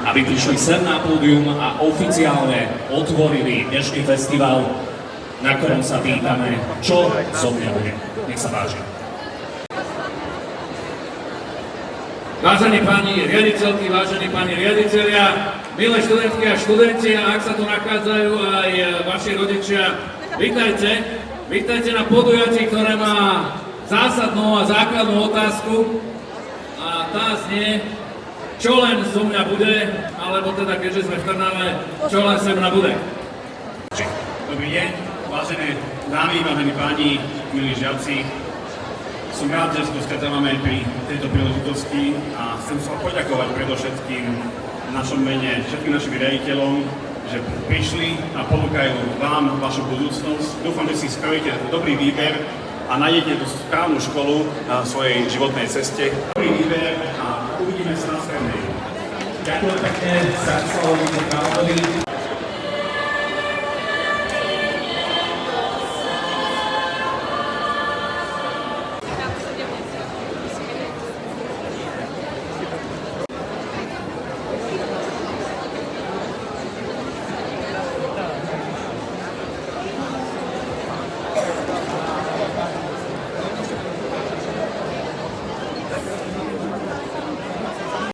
aby prišli sem na pódium a oficiálne otvorili dnešný festival, na ktorom sa pýtame, čo zo mňa bude. Nech sa páči. Vážení páni riaditeľky, vážení páni riaditeľia, milé študentky a študenti, a ak sa tu nachádzajú aj vaši rodičia, vítajte. Vítajte na podujatí, ktoré má zásadnú a základnú otázku. A tá znie, čo len zo mňa bude, alebo teda keďže sme v Trnave, čo len zo mňa bude. Dobrý deň, vážené dámy, vážení páni, milí žiaci. Som rád, že sa tu stretávame pri tejto príležitosti a chcem sa poďakovať predovšetkým v našom mene všetkým našim riaditeľom, že prišli a ponúkajú vám vašu budúcnosť. Dúfam, že si spravíte dobrý výber a nájdete tú správnu školu na svojej životnej ceste. Dobrý výber a uvidíme sa na strednej. Ďakujem pekne Stanislavovi Kráľovi.